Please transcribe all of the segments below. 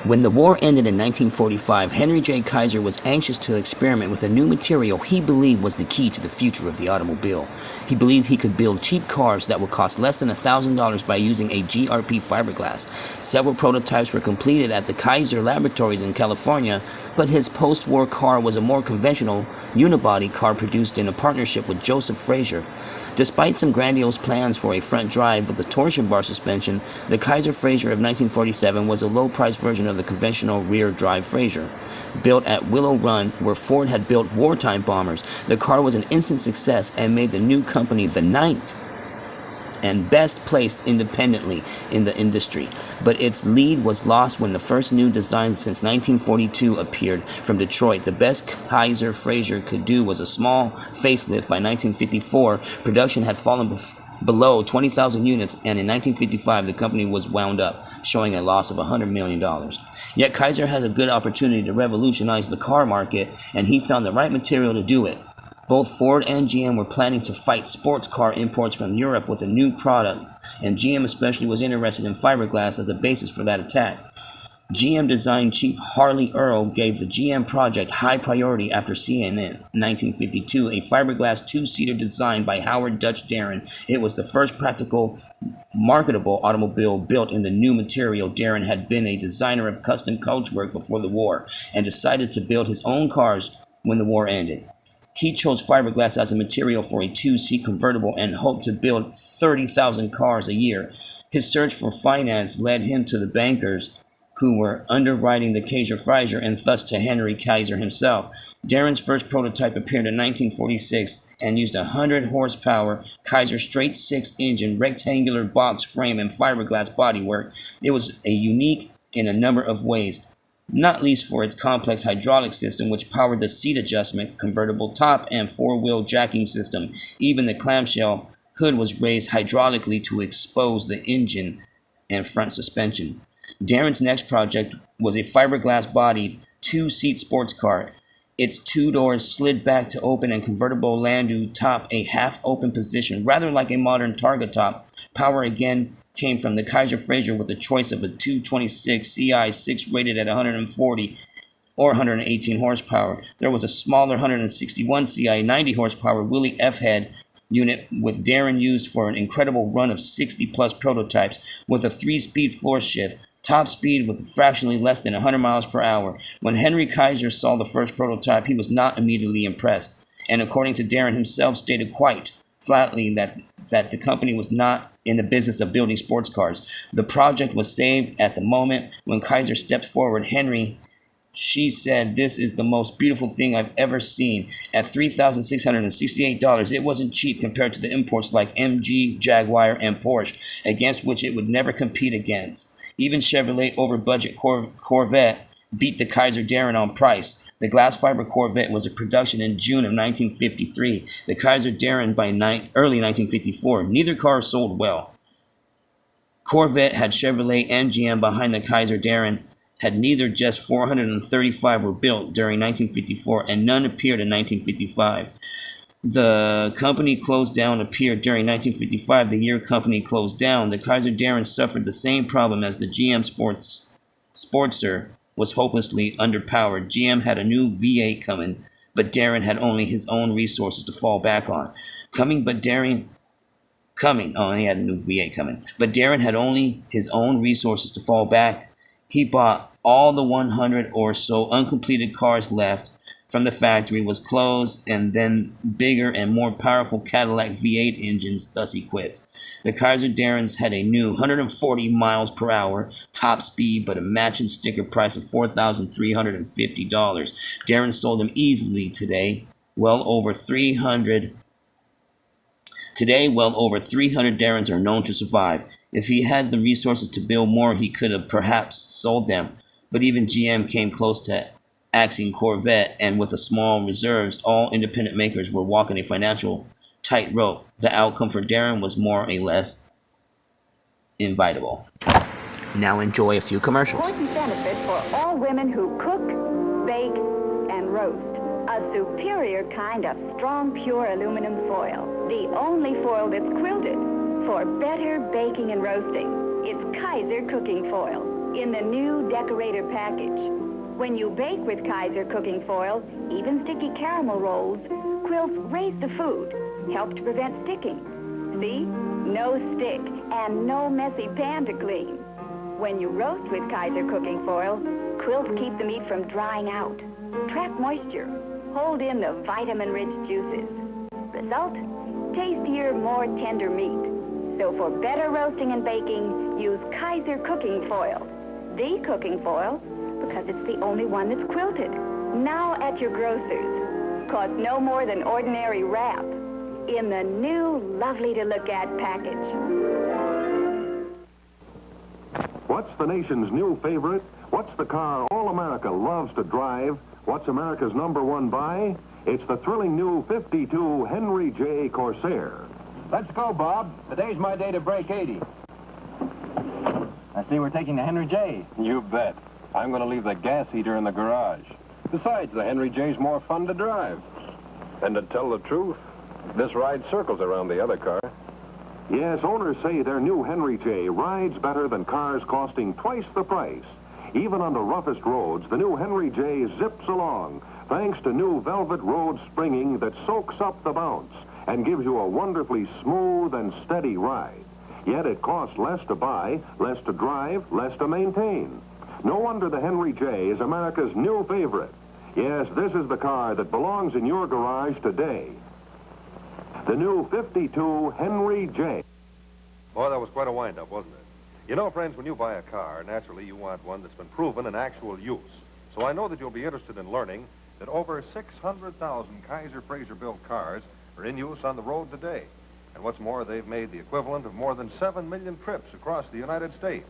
When the war ended in 1945, Henry J. Kaiser was anxious to experiment with a new material he believed was the key to the future of the automobile. He believed he could build cheap cars that would cost less than $1,000 by using a GRP fiberglass. Several prototypes were completed at the Kaiser laboratories in California, but his post-war car was a more conventional unibody car produced in a partnership with Joseph Frazier. Despite some grandiose plans for a front drive with a torsion bar suspension, the Kaiser Frazier of 1947 was a low-priced version of the conventional rear-drive Frazier. Built at Willow Run, where Ford had built wartime bombers, the car was an instant success and made the new company the ninth and best placed independently in the industry. But its lead was lost when the first new design since 1942 appeared from Detroit. The best Kaiser Frazier could do was a small facelift. By 1954, production had fallen below 20,000 units, and in 1955 the company was wound up, showing a loss of $100 million. Yet Kaiser had a good opportunity to revolutionize the car market, and he found the right material to do it. Both Ford and GM were planning to fight sports car imports from Europe with a new product, and GM especially was interested in fiberglass as a basis for that attack. GM design chief Harley Earl gave the GM project high priority after seeing in 1952 a fiberglass two-seater design by Howard Dutch Darrin. It was the first practical, marketable automobile built in the new material. Darrin had been a designer of custom coachwork before the war and decided to build his own cars when the war ended. He chose fiberglass as a material for a two-seat convertible and hoped to build 30,000 cars a year. His search for finance led him to the bankers who were underwriting the Kaiser Frazier and thus to Henry Kaiser himself. Darrin's first prototype appeared in 1946 and used a 100-horsepower Kaiser straight six engine, rectangular box frame, and fiberglass bodywork. It was unique in a number of ways, not least for its complex hydraulic system, which powered the seat adjustment, convertible top, and four-wheel jacking system. Even the clamshell hood was raised hydraulically to expose the engine and front suspension. Darrin's next project was a fiberglass-bodied two-seat sports car. Its two doors slid back to open and convertible landau top a half-open position, rather like a modern Targa top. Power again came from the Kaiser Frazier with the choice of a 226 CI6 rated at 140 or 118 horsepower. There was a smaller 161 CI 90 horsepower Willie F head unit with Darrin used for an incredible run of 60 plus prototypes with a 3-speed floor shift, top speed with fractionally less than 100 miles per hour. When Henry Kaiser saw the first prototype, he was not immediately impressed, and according to Darrin himself, stated quite flatly that the company was not in the business of building sports cars. The project was saved at the moment when Kaiser stepped forward. Henry, she said, "This is the most beautiful thing I've ever seen." At $3,668, it wasn't cheap compared to the imports like MG, Jaguar, and Porsche, against which it would never compete against. Even Chevrolet over-budget Corvette beat the Kaiser Darrin on price. The glass fiber Corvette was in production in June of 1953. The Kaiser Darrin by early 1954. Neither car sold well. Corvette had Chevrolet and GM behind the Kaiser Darrin. Had neither, just 435 were built during 1954, and none appeared in 1955. The company closed down appeared during 1955. The year company closed down, the Kaiser Darrin suffered the same problem as the GM Sportster was hopelessly underpowered. GM had a new V8 coming, but Darrin had only his own resources to fall back on. He had a new V8 coming, but Darrin had only his own resources to fall back. He bought all the 100 or so uncompleted cars left from the factory was closed, and then bigger and more powerful Cadillac V8 engines thus equipped. The Kaiser Darrins had a new 140 miles per hour top speed, but a matching sticker price of $4,350. Darrin sold them easily today. Well over 300 Darrins are known to survive. If he had the resources to build more, he could have perhaps sold them. But even GM came close to axing Corvette, and with a small reserves, all independent makers were walking a financial tightrope. The outcome for Darrin was more or less inevitable. Now enjoy a few commercials. Important benefit for all women who cook, bake, and roast. A superior kind of strong, pure aluminum foil. The only foil that's quilted for better baking and roasting. It's Kaiser cooking foil. in the new decorator package. When you bake with Kaiser cooking foil, even sticky caramel rolls, quilts raise the food, help to prevent sticking. See? No stick and no messy pan to clean. When you roast with Kaiser cooking foil, quilts keep the meat from drying out, trap moisture, hold in the vitamin-rich juices. Result? Tastier, more tender meat. So for better roasting and baking, use Kaiser cooking foil. The cooking foil, because it's the only one that's quilted. Now at your grocer's. Costs no more than ordinary wrap. In the new, lovely-to-look-at package. What's the nation's new favorite? What's the car all America loves to drive? What's America's #1 buy? It's the thrilling new 52 Henry J. Corsair. Let's go, Bob. Today's my day to break 80. I see we're taking the Henry J. You bet. I'm going to leave the gas heater in the garage. Besides, the Henry J's more fun to drive. And to tell the truth, this ride circles around the other car. Yes, owners say their new Henry J. rides better than cars costing twice the price. Even on the roughest roads, the new Henry J. zips along, thanks to new velvet road springing that soaks up the bounce and gives you a wonderfully smooth and steady ride. Yet it costs less to buy, less to drive, less to maintain. No wonder the Henry J. is America's new favorite. Yes, this is the car that belongs in your garage today. The new 52 Henry J. Boy, that was quite a wind-up, wasn't it? You know, friends, when you buy a car, naturally you want one that's been proven in actual use. So I know that you'll be interested in learning that over 600,000 Kaiser Fraser-built cars are in use on the road today. And what's more, they've made the equivalent of more than 7 million trips across the United States.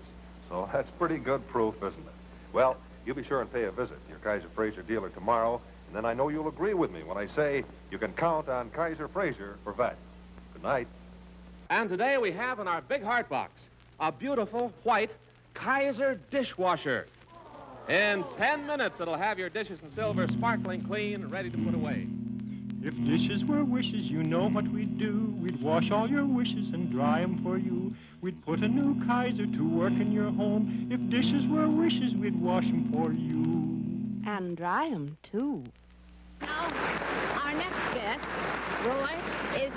So that's pretty good proof, isn't it? Well, you be sure and pay a visit to your Kaiser Fraser dealer tomorrow, and then I know you'll agree with me when I say you can count on Kaiser Fraser for value. Good night. And today we have in our big heart box a beautiful white Kaiser dishwasher. In 10 minutes, it'll have your dishes and silver sparkling clean and ready to put away. If dishes were wishes, you know what we'd do. We'd wash all your wishes and dry 'em for you. We'd put a new Kaiser to work in your home. If dishes were wishes, we'd wash 'em for you. And dry 'em, too. Now, our next guest, Roy,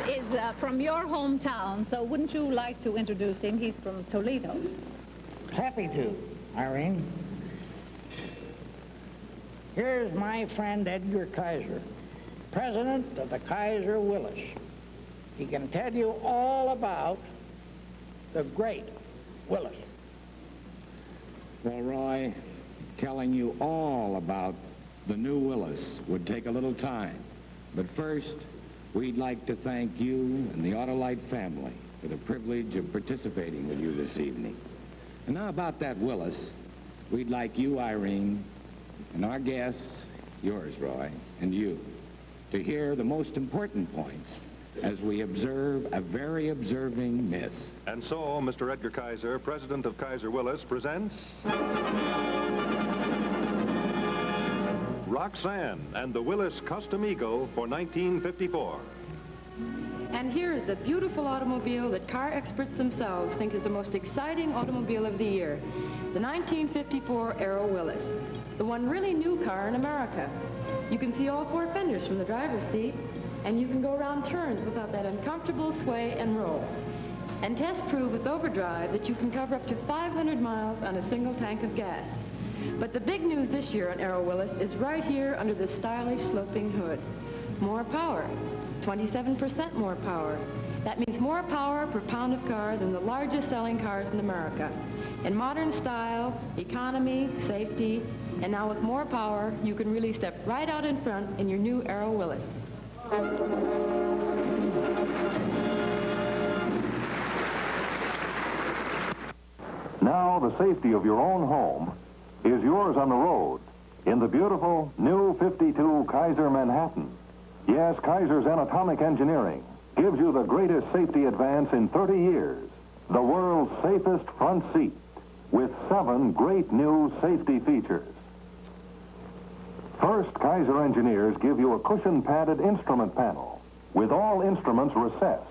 is from your hometown, so wouldn't you like to introduce him? He's from Toledo. Happy to, Irene. Here's my friend Edgar Kaiser, president of the Kaiser Willis. He can tell you all about the great Willis. Well, Roy, telling you all about the new Willis would take a little time. But first, we'd like to thank you and the Autolite family for the privilege of participating with you this evening. And now about that Willis, we'd like you, Irene, and our guests, yours, Roy, and you, to hear the most important points as we observe a very observing miss. And so, Mr. Edgar Kaiser, president of Kaiser Willis, presents Roxanne and the Willis Custom Eagle for 1954. And here is the beautiful automobile that car experts themselves think is the most exciting automobile of the year, the 1954 Aero Willis, the one really new car in America. You can see all four fenders from the driver's seat, and you can go around turns without that uncomfortable sway and roll. And test prove with overdrive that you can cover up to 500 miles on a single tank of gas. But the big news this year on Aero Willis is right here under the stylish sloping hood. More power, 27% more power. That means more power per pound of car than the largest selling cars in America. In modern style, economy, safety, and now with more power, you can really step right out in front in your new Aero Willis. Now the safety of your own home is yours on the road in the beautiful new 52 Kaiser Manhattan. Yes, Kaiser's anatomic engineering gives you the greatest safety advance in 30 years. The world's safest front seat with 7 great new safety features. First, Kaiser engineers give you a cushion-padded instrument panel with all instruments recessed.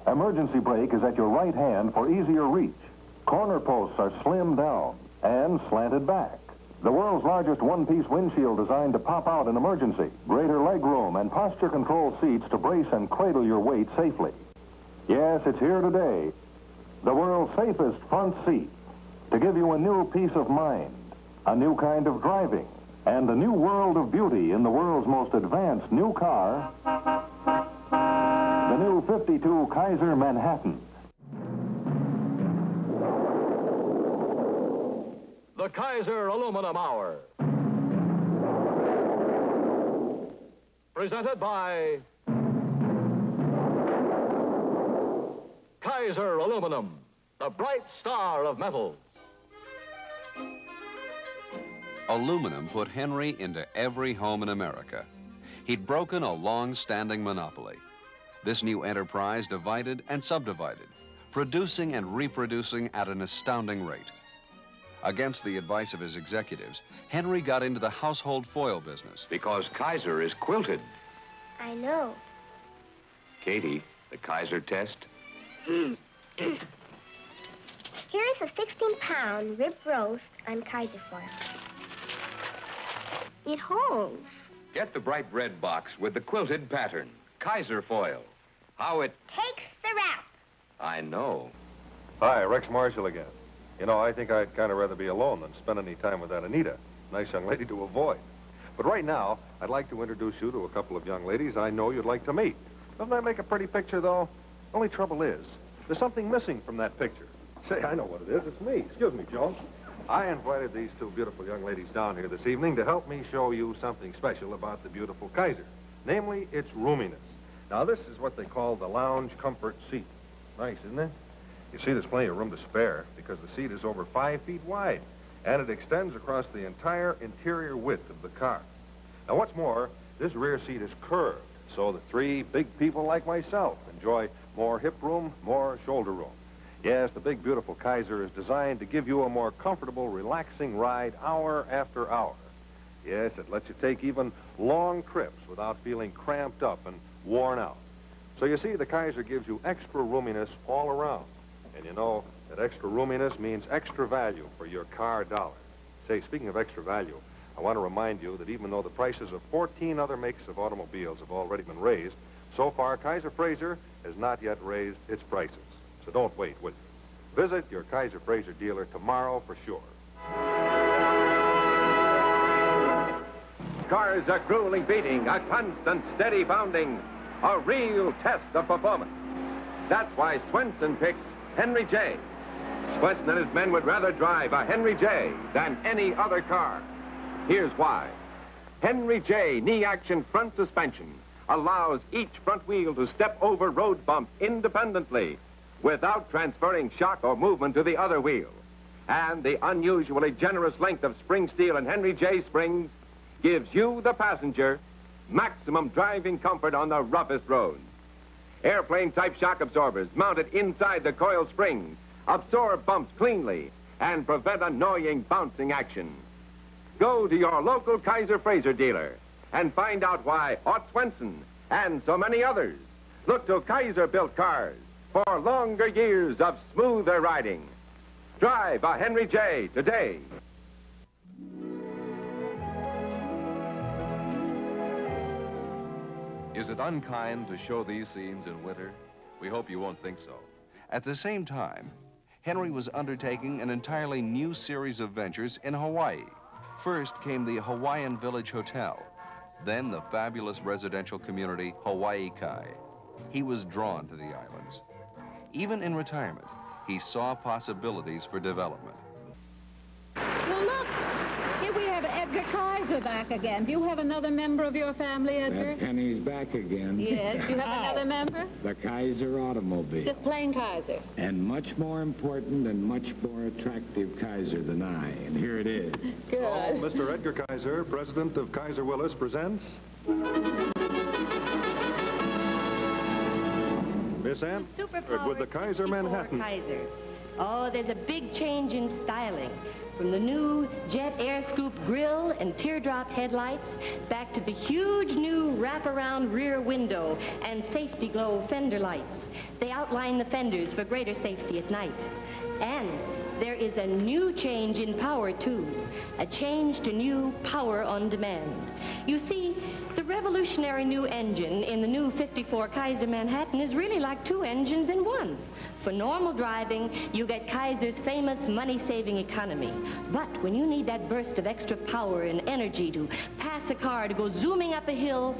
Emergency brake is at your right hand for easier reach. Corner posts are slimmed down. and slanted back. The world's largest one-piece windshield designed to pop out in emergency. Greater leg room and posture control seats to brace and cradle your weight safely. Yes, it's here today. The world's safest front seat to give you a new peace of mind, a new kind of driving, and a new world of beauty in the world's most advanced new car, the new 52 Kaiser Manhattan. The Kaiser Aluminum Hour. Presented by Kaiser Aluminum, the bright star of metals. Aluminum put Henry into every home in America. He'd broken a long-standing monopoly. This new enterprise divided and subdivided, producing and reproducing at an astounding rate. Against the advice of his executives, Henry got into the household foil business. Because Kaiser is quilted. I know. Katie, the Kaiser test? Here is a 16-pound rib roast on Kaiser foil. It holds. Get the bright red box with the quilted pattern. Kaiser foil. How it takes the rap. I know. Hi, Rex Marshall again. You know, I think I'd kind of rather be alone than spend any time with that Anita. Nice young lady to avoid. But right now, I'd like to introduce you to a couple of young ladies I know you'd like to meet. Doesn't that make a pretty picture, though? Only trouble is, there's something missing from that picture. Say, I know what it is. It's me. Excuse me, Jones. I invited these two beautiful young ladies down here this evening to help me show you something special about the beautiful Kaiser. Namely, its roominess. Now, this is what they call the lounge comfort seat. Nice, isn't it? You see, there's plenty of room to spare because the seat is over 5 feet wide, and it extends across the entire interior width of the car. Now, what's more, this rear seat is curved, so that 3 big people like myself enjoy more hip room, more shoulder room. Yes, the big, beautiful Kaiser is designed to give you a more comfortable, relaxing ride hour after hour. Yes, it lets you take even long trips without feeling cramped up and worn out. So you see, the Kaiser gives you extra roominess all around. And you know that extra roominess means extra value for your car dollar. Say, speaking of extra value, I want to remind you that even though the prices of 14 other makes of automobiles have already been raised, so far Kaiser Fraser has not yet raised its prices. So don't wait, will you? Visit your Kaiser Fraser dealer tomorrow for sure. Cars are cruelly beating, a constant, steady pounding, a real test of performance. That's why Swenson picks Henry J. Swenson and his men would rather drive a Henry J than any other car. Here's why. Henry J knee-action front suspension allows each front wheel to step over road bumps independently without transferring shock or movement to the other wheel. And the unusually generous length of spring steel in Henry J springs gives you, the passenger, maximum driving comfort on the roughest roads. Airplane-type shock absorbers mounted inside the coil springs absorb bumps cleanly and prevent annoying bouncing action. Go to your local Kaiser Fraser dealer and find out why Ott Swenson and so many others look to Kaiser-built cars for longer years of smoother riding. Drive a Henry J today. Is it unkind to show these scenes in winter? We hope you won't think so. At the same time, Henry was undertaking an entirely new series of ventures in Hawaii. First came the Hawaiian Village Hotel, then the fabulous residential community Hawaii Kai. He was drawn to the islands. Even in retirement, he saw possibilities for development. Well, look, here we have Edgar Kaiser back again. Do you have another member of your family, Edgar? That Penny's back again. Yes. Do you have another member? The Kaiser automobile. Just plain Kaiser. And much more important and much more attractive Kaiser than I. And here it is. Good. So, Mr. Edgar Kaiser, president of Kaiser Willis, presents... Miss Ann with the Kaiser Manhattan. Kaiser. Oh, there's a big change in styling. From the new jet air scoop grille and teardrop headlights back to the huge new wraparound rear window and safety glow fender lights. They outline the fenders for greater safety at night. And there is a new change in power, too. A change to new power on demand. You see, the revolutionary new engine in the new 54 Kaiser Manhattan is really like two engines in one. For normal driving, you get Kaiser's famous money-saving economy. But when you need that burst of extra power and energy to pass a car to go zooming up a hill,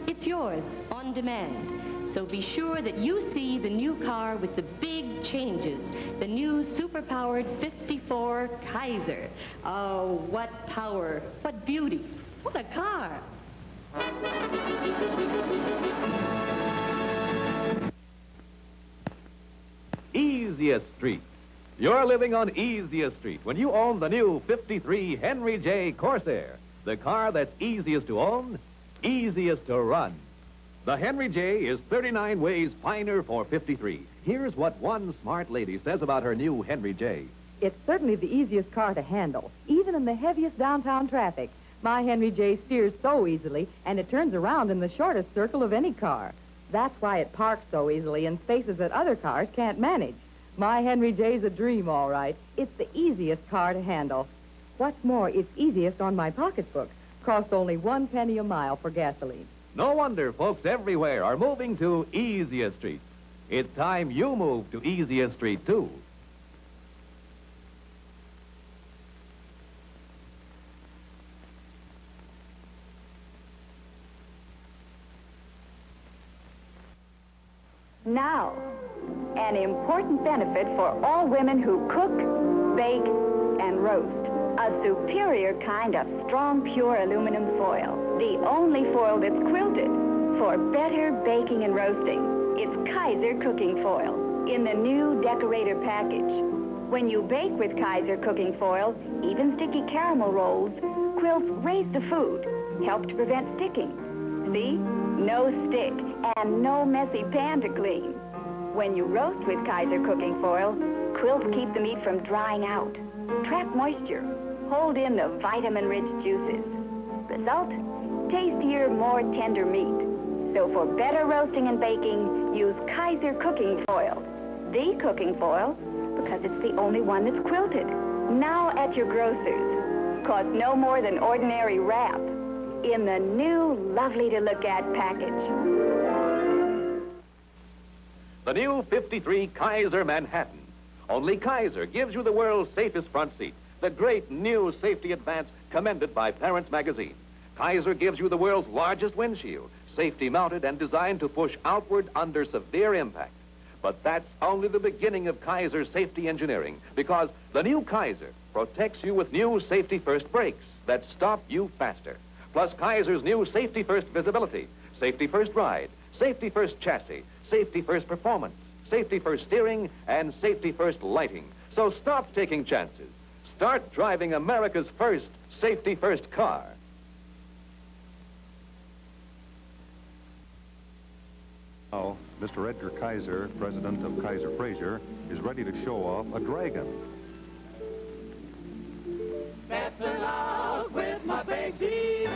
it's yours on demand. So be sure that you see the new car with the big changes, the new super-powered 54 Kaiser. Oh, what power, what beauty, what a car. Easiest Street. You're living on Easiest Street when you own the new 53 Henry J. Corsair, the car that's easiest to own, easiest to run. The Henry J is 39 ways finer for 53. Here's what one smart lady says about her new Henry J. It's certainly the easiest car to handle, even in the heaviest downtown traffic. My Henry J steers so easily, and it turns around in the shortest circle of any car. That's why it parks so easily in spaces that other cars can't manage. My Henry J's a dream, all right. It's the easiest car to handle. What's more, it's easiest on my pocketbook. Costs only 1 penny a mile for gasoline. No wonder folks everywhere are moving to Easiest Street. It's time you move to Easiest Street, too. Now, an important benefit for all women who cook, bake, and roast. A superior kind of strong, pure aluminum foil. The only foil that's quilted for better baking and roasting. It's Kaiser cooking foil in the new decorator package. When you bake with Kaiser cooking foil, even sticky caramel rolls, quilts raise the food, help to prevent sticking. See? No stick and no messy pan to clean. When you roast with Kaiser cooking foil, quilts keep the meat from drying out, trap moisture, hold in the vitamin-rich juices. Result? Tastier, more tender meat. So for better roasting and baking, use Kaiser cooking foil. The cooking foil, because it's the only one that's quilted. Now at your grocer's. Costs no more than ordinary wrap. In the new, lovely-to-look-at package. The new 53 Kaiser Manhattan. Only Kaiser gives you the world's safest front seat, the great new safety advance commended by Parents Magazine. Kaiser gives you the world's largest windshield, safety-mounted and designed to push outward under severe impact. But that's only the beginning of Kaiser's safety engineering, because the new Kaiser protects you with new safety-first brakes that stop you faster. Plus Kaiser's new safety-first visibility, safety-first ride, safety-first chassis, safety-first performance, safety-first steering, and safety-first lighting. So stop taking chances. Start driving America's first safety-first car. Now, Mr. Edgar Kaiser, president of Kaiser Fraser, is ready to show off a Dragon. Better love with my baby.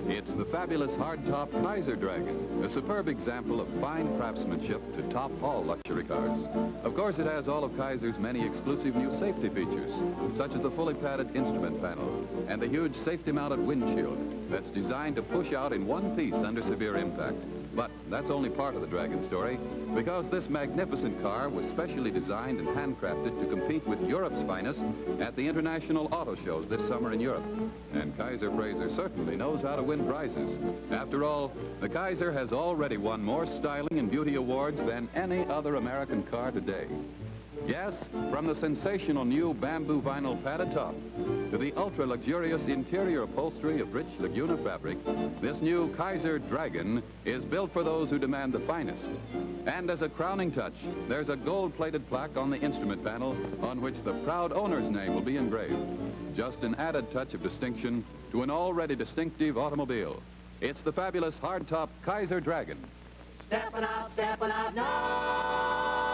It's the fabulous hardtop Kaiser Dragon, a superb example of fine craftsmanship to top all luxury cars. Of course, it has all of Kaiser's many exclusive new safety features, such as the fully padded instrument panel and the huge safety-mounted windshield that's designed to push out in one piece under severe impact. But that's only part of the Dragon story, because this magnificent car was specially designed and handcrafted to compete with Europe's finest at the international auto shows this summer in Europe. And Kaiser Fraser certainly knows how to win prizes. After all, the Kaiser has already won more styling and beauty awards than any other American car today. Yes, from the sensational new bamboo vinyl padded top to the ultra-luxurious interior upholstery of rich Laguna fabric, this new Kaiser Dragon is built for those who demand the finest. And as a crowning touch, there's a gold-plated plaque on the instrument panel on which the proud owner's name will be engraved. Just an added touch of distinction to an already distinctive automobile. It's the fabulous hardtop Kaiser Dragon. Stepping out now.